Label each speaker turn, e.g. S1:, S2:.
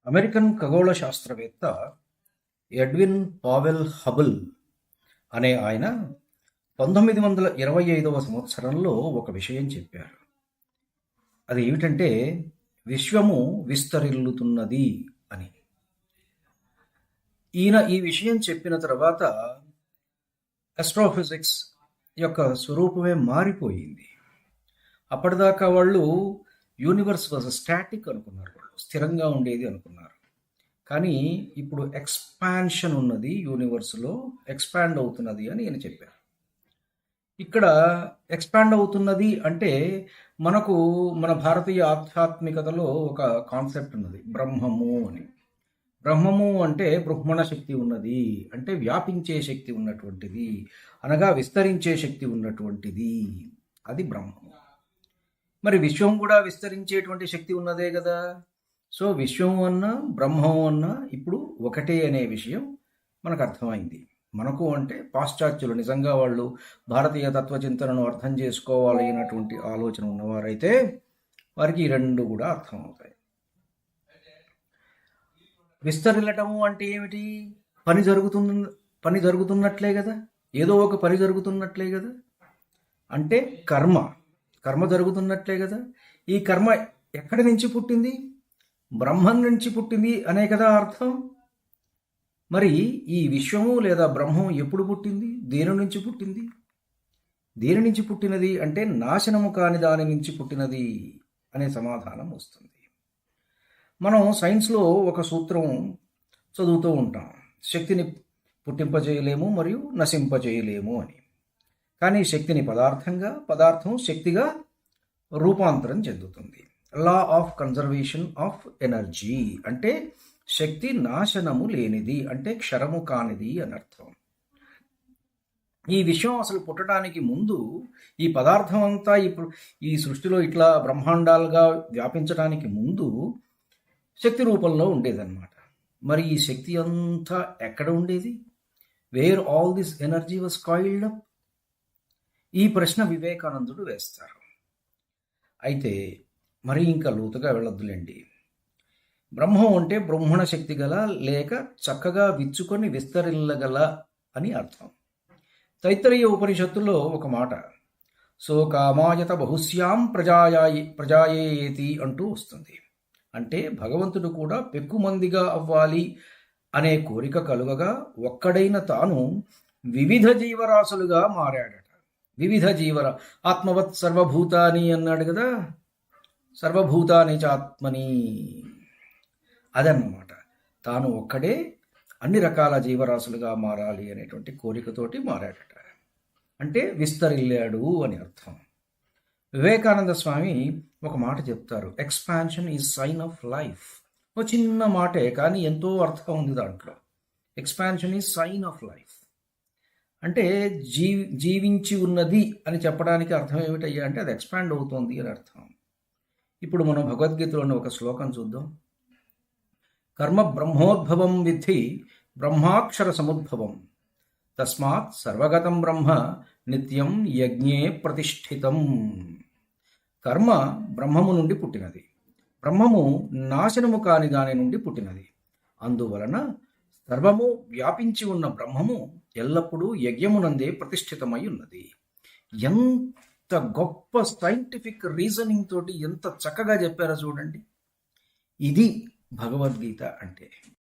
S1: American ఖగోళ శాస్త్రవేత్త Edwin Powell Hubble అనే ఆయన 1925వ సంవత్సరంలో ఒక విషయం చెప్పారు. అది ఏమిటంటే విశ్వము విస్తరిల్లుతున్నది అని. ఈయన ఈ విషయం చెప్పిన తర్వాత ఆస్ట్రోఫిజిక్స్ యొక్క స్వరూపమే మారిపోయింది. అప్పటిదాకా వాళ్ళు యూనివర్స్ వాజ్ స్టాటిక్ అనుకున్నారు, వాళ్ళు స్థిరంగా ఉండేది అనుకున్నారు. కానీ ఇప్పుడు ఎక్స్పాన్షన్ ఉన్నది, యూనివర్స్లో ఎక్స్పాండ్ అవుతున్నది అని నేను చెప్పాను. ఇక్కడ ఎక్స్పాండ్ అవుతున్నది అంటే మనకు మన భారతీయ ఆధ్యాత్మికతలో ఒక కాన్సెప్ట్ ఉన్నది, బ్రహ్మము అని. బ్రహ్మము అంటే బ్రహ్మణ శక్తి ఉన్నది, అంటే వ్యాపించే శక్తి ఉన్నటువంటిది, అనగా విస్తరించే శక్తి ఉన్నటువంటిది, అది బ్రహ్మము. మరి విశ్వం కూడా విస్తరించేటువంటి శక్తి ఉన్నదే కదా. సో విశ్వం అన్నా బ్రహ్మం అన్నా ఇప్పుడు ఒకటే అనే విషయం మనకు అర్థమైంది. మనకు అంటే పాశ్చాత్యులు నిజంగా వాళ్ళు భారతీయ తత్వచింతనను అర్థం చేసుకోవాలి అయినటువంటి ఆలోచన ఉన్నవారైతే వారికి ఈ రెండు కూడా అర్థమవుతాయి. విస్తరిల్లటము అంటే ఏమిటి? పని జరుగుతున్నట్లే కదా, ఏదో ఒక పని జరుగుతున్నట్లే కదా. అంటే కర్మ జరుగుతున్నట్లే కదా. ఈ కర్మ ఎక్కడి నుంచి పుట్టింది? బ్రహ్మం నుంచి పుట్టింది అనే కదా అర్థం. మరి ఈ విశ్వము లేదా బ్రహ్మం ఎప్పుడు పుట్టింది? దేని నుంచి పుట్టింది? దేని నుంచి పుట్టినది అంటే నాశనము కాని దాని నుంచి పుట్టినది అనే సమాధానం వస్తుంది. మనం సైన్స్లో ఒక సూత్రం చదువుతూ ఉంటాం, శక్తిని పుట్టింపజేయలేము మరియు నశింపజేయలేము అని. కానీ శక్తిని పదార్థం శక్తిగా రూపాంతరం చెందుతుంది. Law of conservation of energy అంటే శక్తి నాశనము లేనిది, అంటే క్షరము కానిది అని అర్థం. ఈ విషయం అసలు పుట్టడానికి ముందు ఈ పదార్థం అంతా ఇప్పుడు ఈ సృష్టిలో ఇట్లా బ్రహ్మాండాలుగా వ్యాపించడానికి ముందు శక్తి రూపంలో ఉండేదన్నమాట. మరి ఈ శక్తి అంతా ఎక్కడ ఉండేది? Where all this energy was coiled up? ఈ ప్రశ్న వివేకానందుడు వేస్తారు. అయితే మరి ఇంకా లోతుగా వెళ్ళొద్దులేండి. బ్రహ్మం అంటే బ్రహ్మణ శక్తి గల లేక చక్కగా విచ్చుకొని విస్తరిల్లగల అని అర్థం. తైత్తరీయ ఉపనిషత్తులో ఒక మాట, సో కామాయత బహుశ్యాం ప్రజాయేతి అంటూ వస్తుంది. అంటే భగవంతుడు కూడా పెక్కుమందిగా అవ్వాలి అనే కోరిక కలుగగా ఒక్కడైన తాను వివిధ జీవరాశులుగా మారాడట. వివిధ ఆత్మవత్ సర్వభూతాని అన్నాడు కదా, సర్వభూతాని చాత్మని. అదన్నమాట, తాను ఒక్కడే అన్ని రకాల జీవరాశులుగా మారాలి అనేటువంటి కోరికతోటి మారాడట. అంటే విస్తరిల్లాడు అని అర్థం. వివేకానంద స్వామి ఒక మాట చెప్తారు, expansion is sign of life. ఒక చిన్న మాటే కానీ ఎంతో అర్థం ఉంది దాంట్లో. Expansion is sign of life అంటే జీవించి ఉన్నది అని చెప్పడానికి అర్థం ఏమిటయ్యా అంటే అది ఎక్స్పాండ్ అవుతోంది అని అర్థం. ఇప్పుడు మనం భగవద్గీతలోని ఒక శ్లోకం చూద్దాం. కర్మ బ్రహ్మోద్భవం విద్ధి బ్రహ్మాక్షర సముద్భవం తస్మాత్ సర్వగతం బ్రహ్మ నిత్యం యజ్ఞే ప్రతిష్ఠితం. కర్మ బ్రహ్మము నుండి పుట్టినది, బ్రహ్మము నాశనము కాని దాని నుండి పుట్టినది. అందువలన సర్వము వ్యాపించి ఉన్న బ్రహ్మము ఎల్లప్పుడూ యజ్ఞమునందే ప్రతిష్ఠితమై ఉన్నది. ఎంత గొప్ప సైంటిఫిక్ రీజనింగ్ తోటి ఎంత చక్కగా చెప్పారో చూడండి. ఇది భగవద్గీత అంటే.